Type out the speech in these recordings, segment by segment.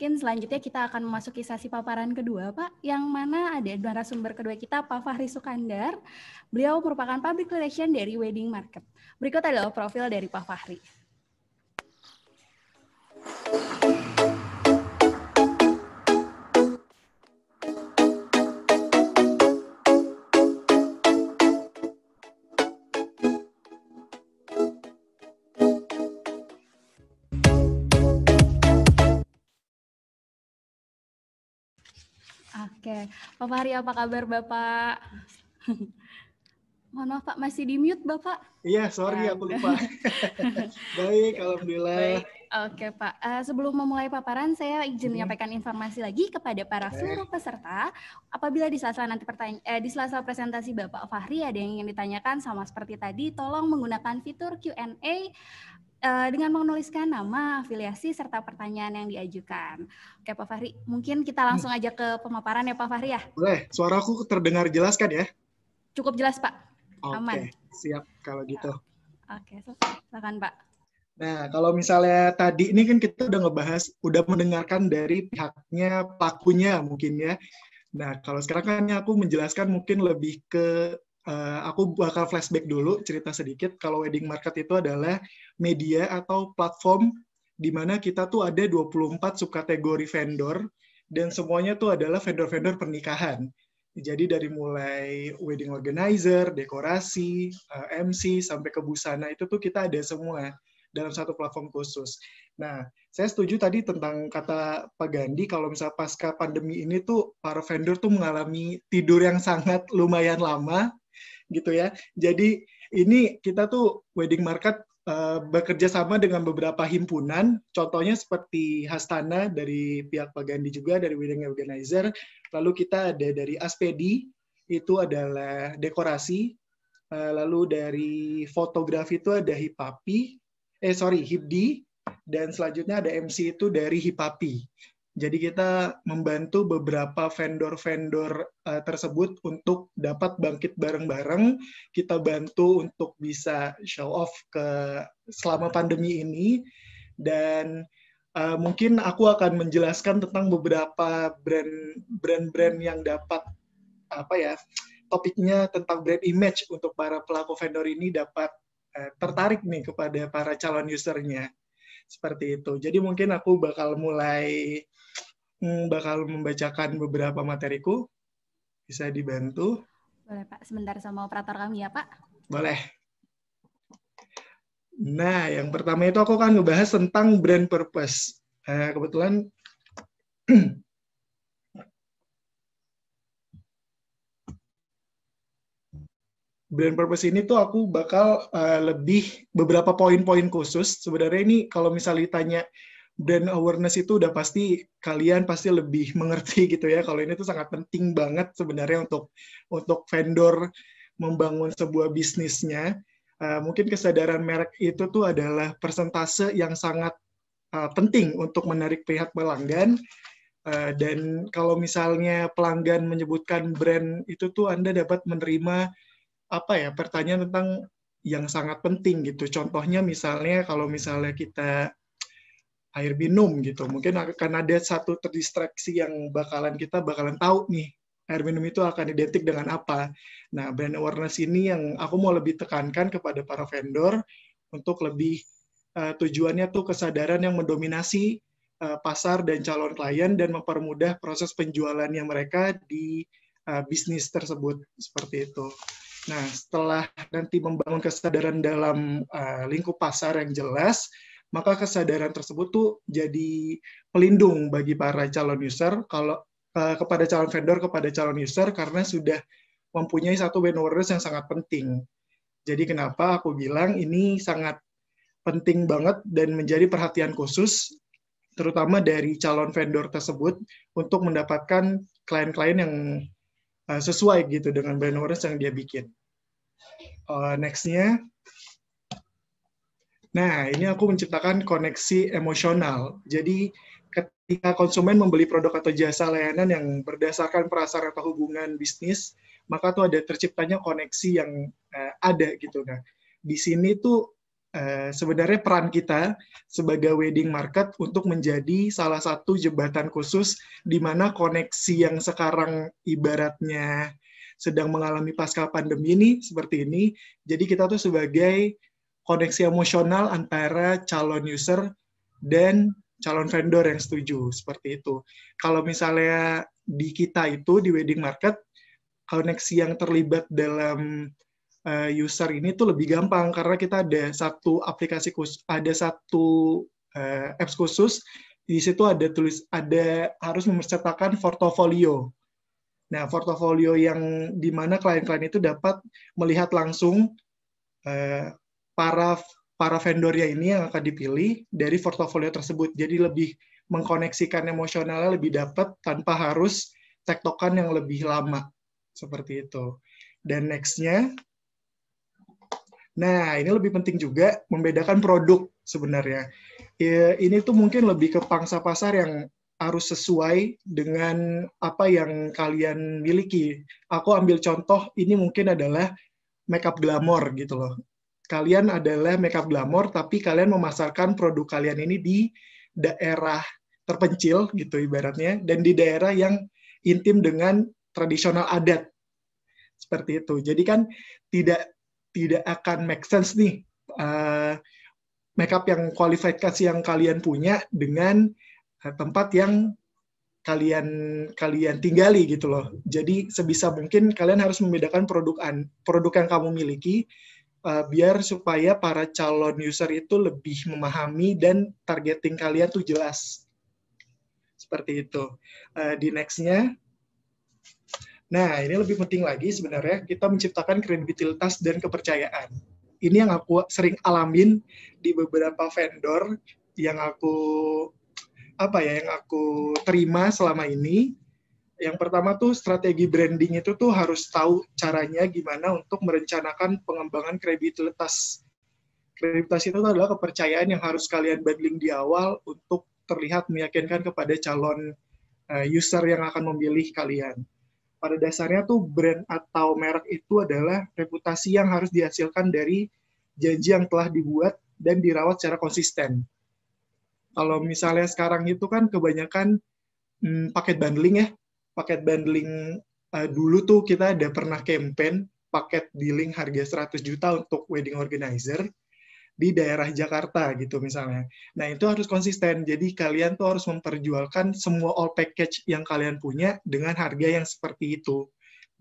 mungkin selanjutnya kita akan memasuki sesi paparan kedua, Pak, yang mana ada narasumber kedua kita, Pak Fahri Sukandar. Beliau merupakan Public Relation dari Wedding Market. Berikut adalah profil dari Pak Fahri. Oke, Pak Fahri, apa kabar Bapak? Mohon maaf Pak, masih di mute Bapak? Iya, sorry aku lupa. Baik, alhamdulillah. Baik, oke Pak. Sebelum memulai paparan, saya izin menyampaikan informasi lagi kepada para seluruh peserta. Apabila di sela-sela presentasi Bapak Fahri ada yang ingin ditanyakan sama seperti tadi, tolong menggunakan fitur Q&A dengan menuliskan nama, afiliasi, serta pertanyaan yang diajukan. Oke Pak Fahri, mungkin kita langsung aja ke pemaparan ya Pak Fahri ya? Boleh, suaraku terdengar jelas kan ya? Cukup jelas Pak, Oke, aman. siap kalau gitu. Oke, silakan Pak. Nah, kalau misalnya tadi ini kan kita udah ngebahas, udah mendengarkan dari pihaknya pelakunya mungkin ya. Nah, kalau sekarang kan aku menjelaskan mungkin lebih ke aku bakal flashback dulu, cerita sedikit. Kalau Wedding Market itu adalah media atau platform di mana kita tuh ada 24 subkategori vendor, dan semuanya tuh adalah vendor-vendor pernikahan. Jadi dari mulai wedding organizer, dekorasi, MC, sampai ke busana, itu tuh kita ada semua dalam satu platform khusus. Nah, saya setuju tadi tentang kata Pak Gandhi, kalau misalnya pasca pandemi ini tuh para vendor tuh mengalami tidur yang sangat lumayan lama, gitu ya. Jadi ini kita tuh Wedding Market bekerja sama dengan beberapa himpunan, contohnya seperti Hastana dari pihak Pak Gandhi juga, dari Wedding Organizer, lalu kita ada dari Aspedi, itu adalah dekorasi, lalu dari fotografi itu ada Hipdi, dan selanjutnya ada MC itu dari Hipapi. Jadi kita membantu beberapa vendor-vendor tersebut untuk dapat bangkit bareng-bareng. Kita bantu untuk bisa show off selama pandemi ini. Dan mungkin aku akan menjelaskan tentang beberapa brand-brand yang dapat topiknya tentang brand image untuk para pelaku vendor ini dapat tertarik nih kepada para calon usernya. Seperti itu. Jadi mungkin aku bakal membacakan beberapa materiku. Bisa dibantu? Boleh Pak, sebentar sama operator kami ya Pak. Boleh. Nah, yang pertama itu aku akan ngebahas tentang brand purpose. Kebetulan brand purpose ini tuh aku bakal lebih beberapa poin-poin khusus. Sebenarnya ini kalau misalnya ditanya brand awareness itu udah pasti kalian pasti lebih mengerti gitu ya. Kalau ini tuh sangat penting banget sebenarnya untuk vendor membangun sebuah bisnisnya. Mungkin kesadaran merek itu tuh adalah persentase yang sangat penting untuk menarik pihak pelanggan. Dan kalau misalnya pelanggan menyebutkan brand itu tuh Anda dapat menerima pertanyaan tentang yang sangat penting gitu. Contohnya misalnya kalau misalnya kita air minum gitu, mungkin akan ada satu terdistraksi yang kita bakalan tahu nih air minum itu akan identik dengan apa. Nah, brand awareness ini yang aku mau lebih tekankan kepada para vendor untuk lebih tujuannya tuh kesadaran yang mendominasi pasar dan calon klien dan mempermudah proses penjualannya mereka di bisnis tersebut, seperti itu. Nah, setelah nanti membangun kesadaran dalam lingkup pasar yang jelas, maka kesadaran tersebut tuh jadi pelindung bagi para calon user, kepada calon vendor, kepada calon user, karena sudah mempunyai satu brand awareness yang sangat penting. Jadi kenapa aku bilang ini sangat penting banget dan menjadi perhatian khusus, terutama dari calon vendor tersebut, untuk mendapatkan klien-klien yang sesuai gitu dengan brand awareness yang dia bikin. Next-nya. Nah, ini aku menciptakan koneksi emosional. Jadi, ketika konsumen membeli produk atau jasa layanan yang berdasarkan perasaan atau hubungan bisnis, maka tuh ada terciptanya koneksi yang ada gitu. Nah, di sini tuh sebenarnya peran kita sebagai wedding market untuk menjadi salah satu jembatan khusus di mana koneksi yang sekarang ibaratnya sedang mengalami pasca pandemi ini seperti ini. Jadi kita tuh sebagai koneksi emosional antara calon user dan calon vendor yang setuju, seperti itu. Kalau misalnya di kita itu, di wedding market, koneksi yang terlibat dalam user ini tuh lebih gampang karena kita ada satu aplikasi khusus, ada satu apps khusus. Di situ ada harus mencetakkan portofolio. Nah, portofolio yang di mana klien-klien itu dapat melihat langsung para vendornya ini yang akan dipilih dari portofolio tersebut. Jadi lebih mengkoneksikan emosionalnya lebih dapat tanpa harus tektokan yang lebih lama. Seperti itu. Dan next-nya, nah, ini lebih penting juga membedakan produk sebenarnya. Ini tuh mungkin lebih ke pangsa pasar yang harus sesuai dengan apa yang kalian miliki. Aku ambil contoh, ini mungkin adalah makeup glamour gitu loh. Kalian adalah makeup glamour, tapi kalian memasarkan produk kalian ini di daerah terpencil gitu ibaratnya, dan di daerah yang intim dengan tradisional adat. Seperti itu. Jadi kan tidak akan make sense nih makeup yang kualifikasi yang kalian punya dengan tempat yang kalian tinggali gitu loh. Jadi sebisa mungkin kalian harus membedakan produk yang kamu miliki biar supaya para calon user itu lebih memahami dan targeting kalian tuh jelas. Seperti itu. Di next-nya, nah, ini lebih penting lagi sebenarnya, kita menciptakan kredibilitas dan kepercayaan. Ini yang aku sering alamin di beberapa vendor yang aku terima selama ini. Yang pertama tuh strategi branding itu tuh harus tahu caranya gimana untuk merencanakan pengembangan kredibilitas. Kredibilitas itu adalah kepercayaan yang harus kalian bangun di awal untuk terlihat meyakinkan kepada calon user yang akan memilih kalian. Pada dasarnya tuh brand atau merek itu adalah reputasi yang harus dihasilkan dari janji yang telah dibuat dan dirawat secara konsisten. Kalau misalnya sekarang itu kan kebanyakan paket bundling ya. Paket bundling dulu tuh kita ada pernah campaign paket dealing harga 100 juta untuk wedding organizer di daerah Jakarta gitu misalnya. Nah, itu harus konsisten. Jadi kalian tuh harus memperjualkan semua all package yang kalian punya dengan harga yang seperti itu.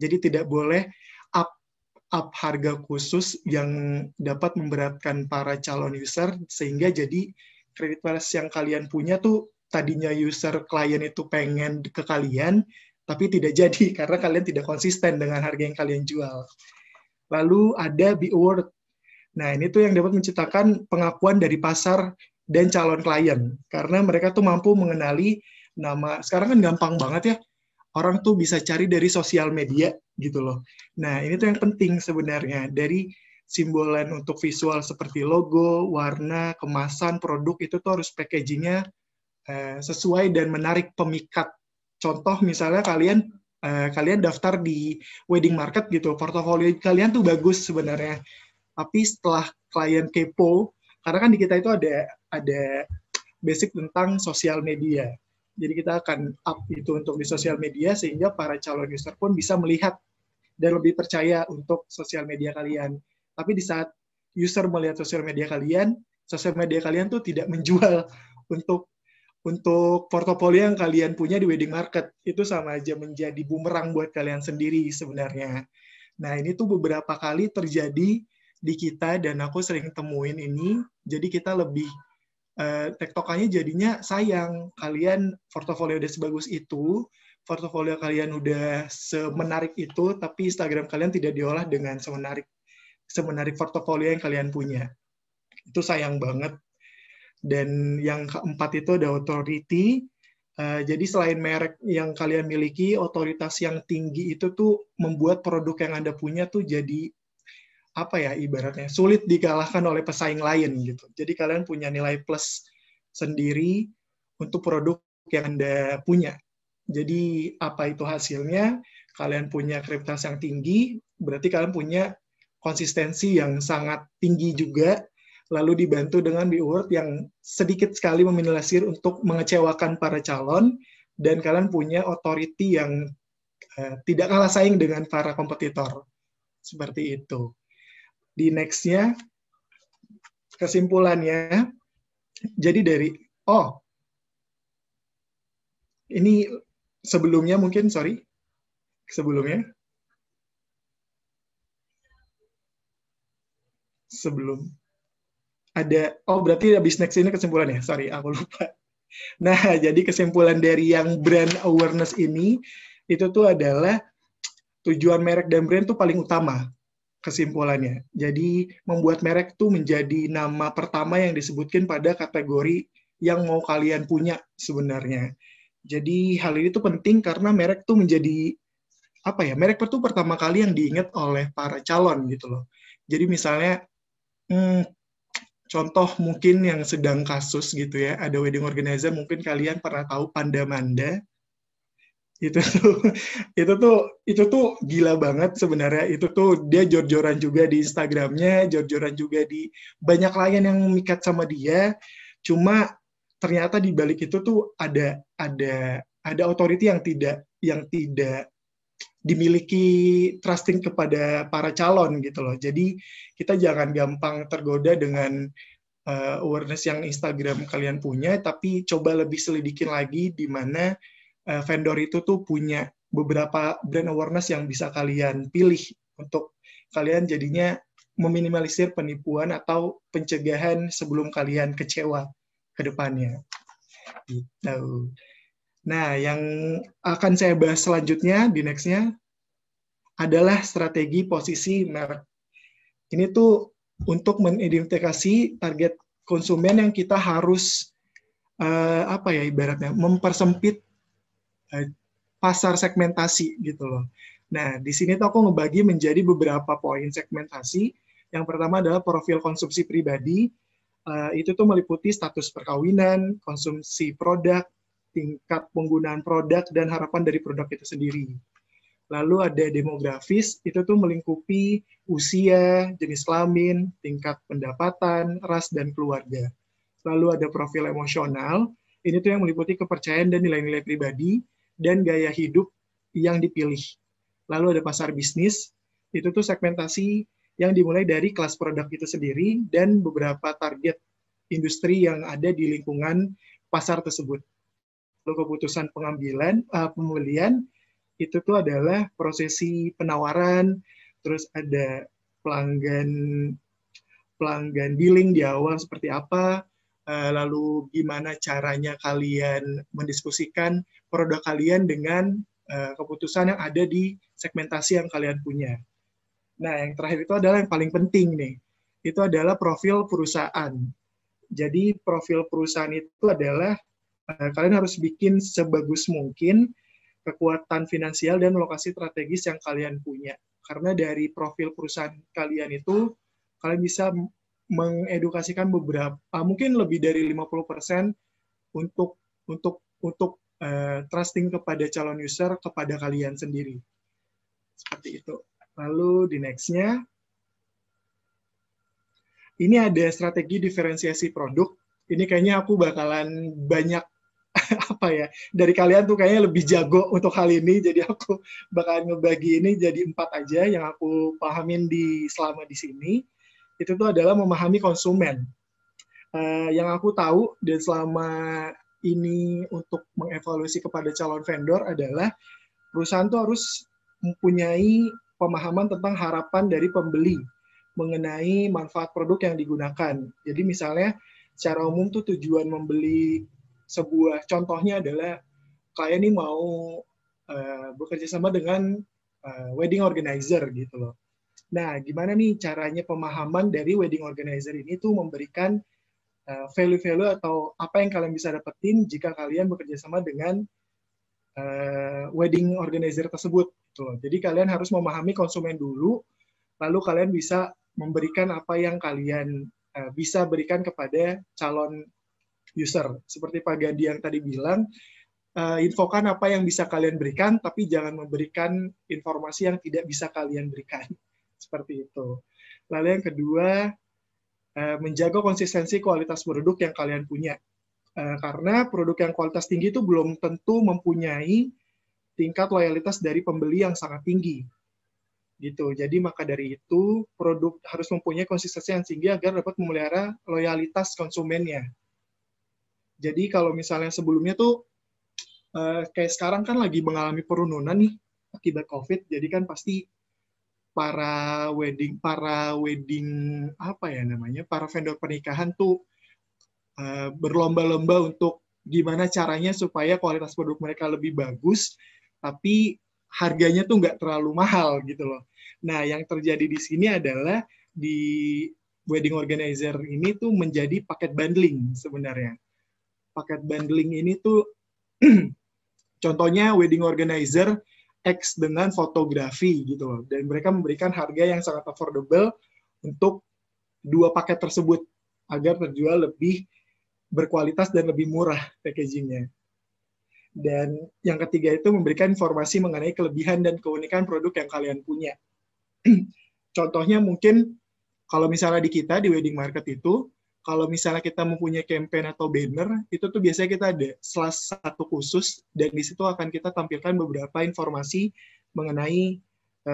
Jadi tidak boleh up harga khusus yang dapat memberatkan para calon user sehingga jadi kredibilitas yang kalian punya tuh tadinya user klien itu pengen ke kalian tapi tidak jadi karena kalian tidak konsisten dengan harga yang kalian jual. Lalu ada be award. Nah, ini tuh yang dapat menciptakan pengakuan dari pasar dan calon klien. Karena mereka tuh mampu mengenali nama. Sekarang kan gampang banget ya. Orang tuh bisa cari dari sosial media gitu loh. Nah, ini tuh yang penting sebenarnya. Dari simbolan untuk visual seperti logo, warna, kemasan, produk, itu tuh harus packagingnya sesuai dan menarik pemikat. Contoh misalnya kalian daftar di wedding market gitu. Portofolio kalian tuh bagus sebenarnya. Tapi setelah klien kepo, karena kan di kita itu ada basic tentang sosial media. Jadi kita akan up itu untuk di sosial media sehingga para calon user pun bisa melihat dan lebih percaya untuk sosial media kalian. Tapi di saat user melihat sosial media kalian tuh tidak menjual untuk portofolio yang kalian punya di wedding market. Itu sama aja menjadi bumerang buat kalian sendiri sebenarnya. Nah, ini tuh beberapa kali terjadi di kita dan aku sering temuin ini, jadi kita lebih tektokannya jadinya sayang kalian portofolio udah sebagus itu, portofolio kalian udah semenarik itu, tapi Instagram kalian tidak diolah dengan semenarik portofolio yang kalian punya. Itu sayang banget. Dan yang keempat itu ada authority. Jadi selain merek yang kalian miliki, otoritas yang tinggi itu tuh membuat produk yang Anda punya tuh jadi ibaratnya sulit dikalahkan oleh pesaing lain gitu. Jadi kalian punya nilai plus sendiri untuk produk yang Anda punya. Jadi apa itu hasilnya? Kalian punya kredibilitas yang tinggi, berarti kalian punya konsistensi yang sangat tinggi juga, lalu dibantu dengan keyword yang sedikit sekali meminimalisir untuk mengecewakan para calon, dan kalian punya authority yang tidak kalah saing dengan para kompetitor. Seperti itu. Di next-nya, kesimpulannya, jadi dari, ini sebelumnya mungkin, sebelum ada, berarti habis next ini kesimpulannya, aku lupa. Nah, jadi kesimpulan dari yang brand awareness ini, itu tuh adalah tujuan merek dan brand tuh paling utama kesimpulannya. Jadi membuat merek tuh menjadi nama pertama yang disebutkan pada kategori yang mau kalian punya sebenarnya. Jadi hal ini tuh penting karena merek tuh menjadi merek tuh pertama kali yang diingat oleh para calon gitu loh. Jadi misalnya contoh mungkin yang sedang kasus gitu ya, ada wedding organizer, mungkin kalian pernah tahu Pandamanda. Itu tuh gila banget sebenarnya. Itu tuh dia jor-joran juga di Instagramnya, jor-joran juga di banyak klien yang mikat sama dia. Cuma ternyata di balik itu tuh ada authority yang tidak dimiliki trusting kepada para calon gitu loh. Jadi kita jangan gampang tergoda dengan awareness yang Instagram kalian punya, tapi coba lebih selidikin lagi di mana vendor itu tuh punya beberapa brand awareness yang bisa kalian pilih untuk kalian jadinya meminimalisir penipuan atau pencegahan sebelum kalian kecewa ke depannya. Gitu. Nah, yang akan saya bahas selanjutnya di next-nya adalah strategi posisi merek. Ini tuh untuk mengidentifikasi target konsumen yang kita harus ibaratnya mempersempit pasar segmentasi gitu loh. Nah, di sini tuh aku ngebagi menjadi beberapa poin segmentasi. Yang pertama adalah profil konsumsi pribadi. Itu tuh meliputi status perkawinan, konsumsi produk, tingkat penggunaan produk, dan harapan dari produk itu sendiri. Lalu ada demografis, itu tuh melingkupi usia, jenis kelamin, tingkat pendapatan, ras, dan keluarga. Lalu ada profil emosional, ini tuh yang meliputi kepercayaan dan nilai-nilai pribadi, dan gaya hidup yang dipilih. Lalu ada pasar bisnis, itu tuh segmentasi yang dimulai dari kelas produk itu sendiri dan beberapa target industri yang ada di lingkungan pasar tersebut. Lalu keputusan pembelian, itu tuh adalah prosesi penawaran, terus ada pelanggan billing di awal seperti apa, lalu gimana caranya kalian mendiskusikan produk kalian dengan keputusan yang ada di segmentasi yang kalian punya. Nah, yang terakhir itu adalah yang paling penting nih. Itu adalah profil perusahaan. Jadi profil perusahaan itu adalah kalian harus bikin sebagus mungkin kekuatan finansial dan lokasi strategis yang kalian punya. Karena dari profil perusahaan kalian itu kalian bisa mengedukasikan beberapa, mungkin lebih dari 50% untuk trusting kepada calon user kepada kalian sendiri. Seperti itu. Lalu di next-nya, ini ada strategi diferensiasi produk. Ini kayaknya aku bakalan banyak dari kalian tuh kayaknya lebih jago untuk hal ini, jadi aku bakalan ngebagi ini jadi 4 aja yang aku pahamin selama di sini. Itu tuh adalah memahami konsumen. Yang aku tahu dan selama ini untuk mengevaluasi kepada calon vendor adalah perusahaan tuh harus mempunyai pemahaman tentang harapan dari pembeli mengenai manfaat produk yang digunakan. Jadi misalnya secara umum tuh tujuan membeli sebuah, contohnya adalah klien ini mau bekerja sama dengan wedding organizer gitu loh. Nah, gimana nih caranya pemahaman dari wedding organizer ini tuh memberikan value-value atau apa yang kalian bisa dapetin jika kalian bekerja sama dengan wedding organizer tersebut. Gitu. Jadi kalian harus memahami konsumen dulu, lalu kalian bisa memberikan apa yang kalian bisa berikan kepada calon user. Seperti Pak Gandhi yang tadi bilang, infokan apa yang bisa kalian berikan, tapi jangan memberikan informasi yang tidak bisa kalian berikan. Seperti itu. Lalu yang kedua, menjaga konsistensi kualitas produk yang kalian punya. Karena produk yang kualitas tinggi itu belum tentu mempunyai tingkat loyalitas dari pembeli yang sangat tinggi. Gitu. Jadi maka dari itu produk harus mempunyai konsistensi yang tinggi agar dapat memelihara loyalitas konsumennya. Jadi kalau misalnya sebelumnya tuh kayak sekarang kan lagi mengalami penurunan nih akibat COVID, jadi kan pasti para wedding apa ya namanya, para vendor pernikahan tuh berlomba-lomba untuk gimana caranya supaya kualitas produk mereka lebih bagus, tapi harganya tuh nggak terlalu mahal gitu loh. Nah, yang terjadi di sini adalah di wedding organizer ini tuh menjadi paket bundling sebenarnya. Paket bundling ini tuh contohnya wedding organizer X dengan fotografi gitu loh. Dan mereka memberikan harga yang sangat affordable untuk dua paket tersebut agar terjual lebih berkualitas dan lebih murah packagingnya. Dan yang ketiga itu memberikan informasi mengenai kelebihan dan keunikan produk yang kalian punya. Contohnya mungkin kalau misalnya di kita di wedding market itu, kalau misalnya kita mempunyai campaign atau banner, itu tuh biasanya kita ada slash satu khusus, dan di situ akan kita tampilkan beberapa informasi mengenai,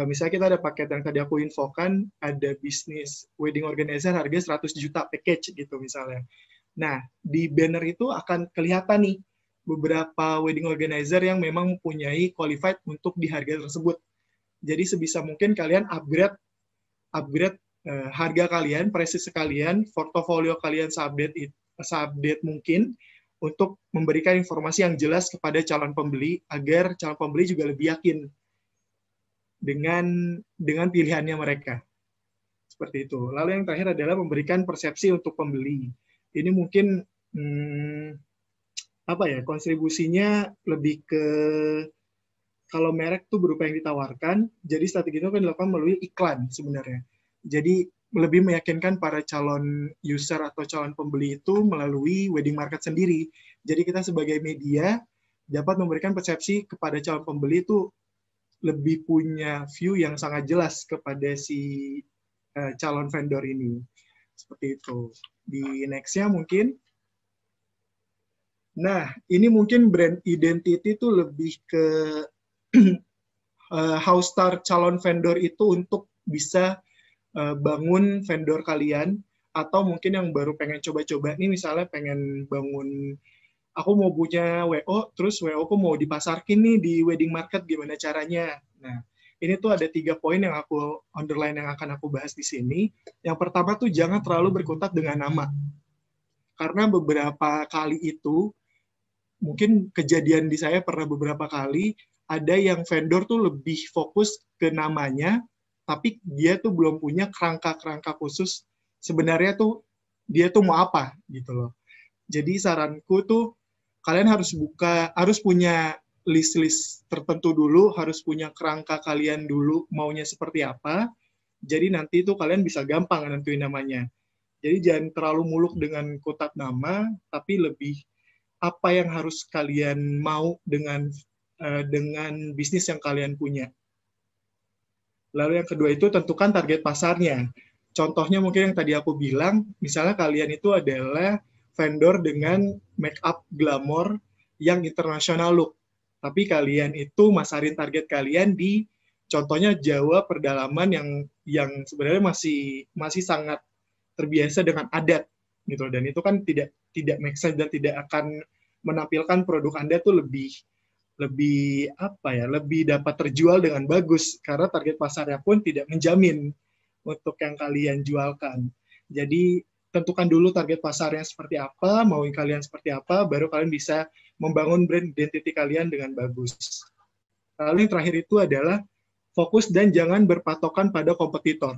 misalnya kita ada paket yang tadi aku infokan, ada bisnis wedding organizer harga 100 juta package gitu misalnya. Nah, di banner itu akan kelihatan nih, beberapa wedding organizer yang memang mempunyai qualified untuk di harga tersebut. Jadi sebisa mungkin kalian upgrade harga kalian, presisi kalian, portofolio kalian seupdate mungkin untuk memberikan informasi yang jelas kepada calon pembeli agar calon pembeli juga lebih yakin dengan pilihannya mereka. Seperti itu. Lalu yang terakhir adalah memberikan persepsi untuk pembeli. Ini mungkin kontribusinya lebih ke kalau merek tuh berupa yang ditawarkan, jadi strategi itu kan dilakukan melalui iklan sebenarnya. Jadi lebih meyakinkan para calon user atau calon pembeli itu melalui wedding market sendiri. Jadi kita sebagai media dapat memberikan persepsi kepada calon pembeli itu lebih punya view yang sangat jelas kepada si calon vendor ini. Seperti itu. Di next-nya mungkin. Nah, ini mungkin brand identity itu lebih ke how start calon vendor itu untuk bisa bangun vendor kalian, atau mungkin yang baru pengen coba-coba nih, misalnya pengen bangun, aku mau punya WO, terus WO aku mau dipasarkin nih di wedding market, gimana caranya? Nah, ini tuh ada 3 poin yang aku underline yang akan aku bahas di sini. Yang pertama tuh jangan terlalu berkutat dengan nama. Karena beberapa kali itu, mungkin kejadian di saya pernah beberapa kali, ada yang vendor tuh lebih fokus ke namanya, tapi dia tuh belum punya kerangka-kerangka khusus sebenarnya tuh dia tuh mau apa gitu loh. Jadi saranku tuh kalian harus punya list-list tertentu dulu, harus punya kerangka kalian dulu maunya seperti apa. Jadi nanti tuh kalian bisa gampang nentuin namanya. Jadi jangan terlalu muluk dengan kotak nama, tapi lebih apa yang harus kalian mau dengan bisnis yang kalian punya. Lalu yang kedua itu tentukan target pasarnya. Contohnya mungkin yang tadi aku bilang, misalnya kalian itu adalah vendor dengan make up glamour yang international look. Tapi kalian itu masarin target kalian di contohnya Jawa pedalaman yang sebenarnya masih sangat terbiasa dengan adat gitu. Dan itu kan tidak make sense dan tidak akan menampilkan produk Anda tuh lebih dapat terjual dengan bagus karena target pasarnya pun tidak menjamin untuk yang kalian jualkan. Jadi tentukan dulu target pasarnya seperti apa, mau kalian seperti apa, baru kalian bisa membangun brand identity kalian dengan bagus. Lalu yang terakhir itu adalah fokus dan jangan berpatokan pada kompetitor.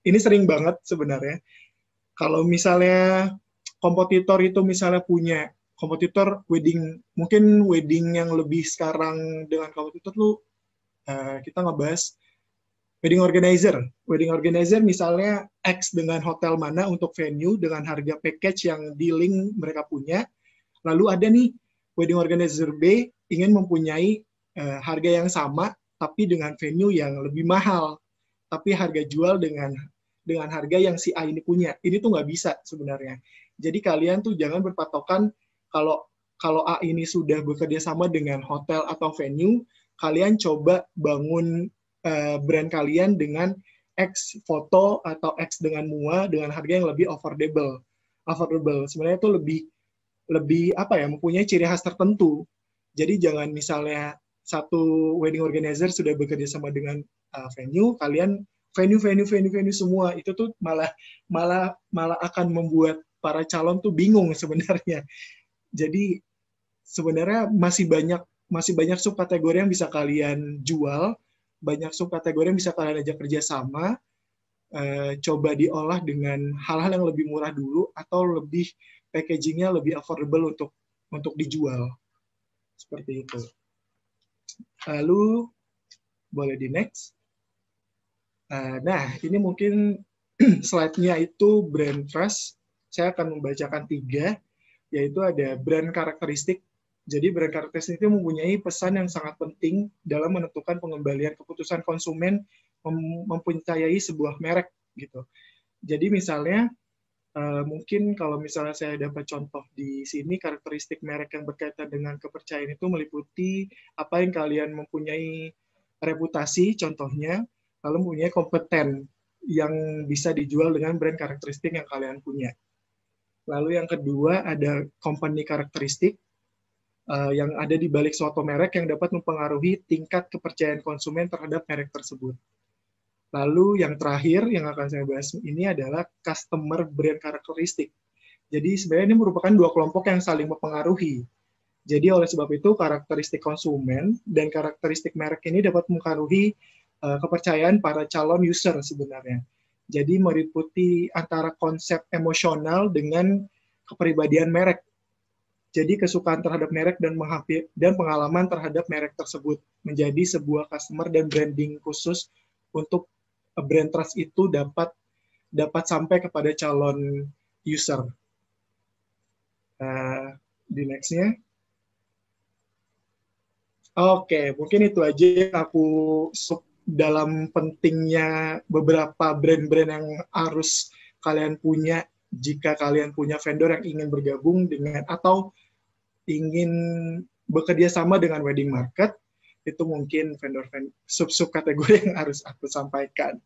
Ini sering banget sebenarnya. Kalau misalnya kompetitor itu misalnya punya kompetitor mungkin wedding yang lebih sekarang dengan kompetitor tuh kita ngebahas wedding organizer. Wedding organizer misalnya X dengan hotel mana untuk venue dengan harga package yang di link mereka punya. Lalu ada nih wedding organizer B ingin mempunyai harga yang sama tapi dengan venue yang lebih mahal. Tapi harga jual dengan dengan harga yang si A ini punya. Ini tuh nggak bisa sebenarnya. Jadi kalian tuh jangan berpatokan kalau A ini sudah bekerja sama dengan hotel atau venue, kalian coba bangun brand kalian dengan X foto atau X dengan MUA dengan harga yang lebih affordable. Sebenarnya itu lebih apa ya, mempunyai ciri khas tertentu. Jadi jangan misalnya satu wedding organizer sudah bekerja sama dengan venue, kalian venue semua, itu tuh malah akan membuat para calon tuh bingung sebenarnya. Jadi sebenarnya masih banyak subkategori yang bisa kalian jual, banyak subkategori yang bisa kalian ajak kerjasama. Coba diolah dengan hal-hal yang lebih murah dulu atau lebih packagingnya lebih affordable untuk dijual. Seperti itu. Lalu boleh di next. Nah, ini mungkin slide-nya itu brand trust. Saya akan membacakan 3, yaitu ada brand karakteristik. Jadi brand karakteristik itu mempunyai pesan yang sangat penting dalam menentukan pengembalian keputusan konsumen mempercayai sebuah merek gitu. Jadi misalnya mungkin kalau misalnya saya dapat contoh di sini, karakteristik merek yang berkaitan dengan kepercayaan itu meliputi apa yang kalian mempunyai reputasi contohnya, lalu mempunyai kompeten yang bisa dijual dengan brand karakteristik yang kalian punya. Lalu yang kedua ada company karakteristik yang ada di balik suatu merek yang dapat mempengaruhi tingkat kepercayaan konsumen terhadap merek tersebut. Lalu yang terakhir yang akan saya bahas ini adalah customer brand karakteristik. Jadi sebenarnya ini merupakan 2 kelompok yang saling mempengaruhi. Jadi oleh sebab itu karakteristik konsumen dan karakteristik merek ini dapat mempengaruhi kepercayaan para calon user sebenarnya. Jadi meliputi antara konsep emosional dengan kepribadian merek. Jadi kesukaan terhadap merek dan pengalaman terhadap merek tersebut menjadi sebuah customer dan branding khusus untuk brand trust itu dapat sampai kepada calon user. Di next-nya. Oke, mungkin itu aja yang aku dalam pentingnya beberapa brand-brand yang harus kalian punya jika kalian punya vendor yang ingin bergabung dengan atau ingin bekerja sama dengan wedding market. Itu mungkin vendor sub kategori yang harus aku sampaikan.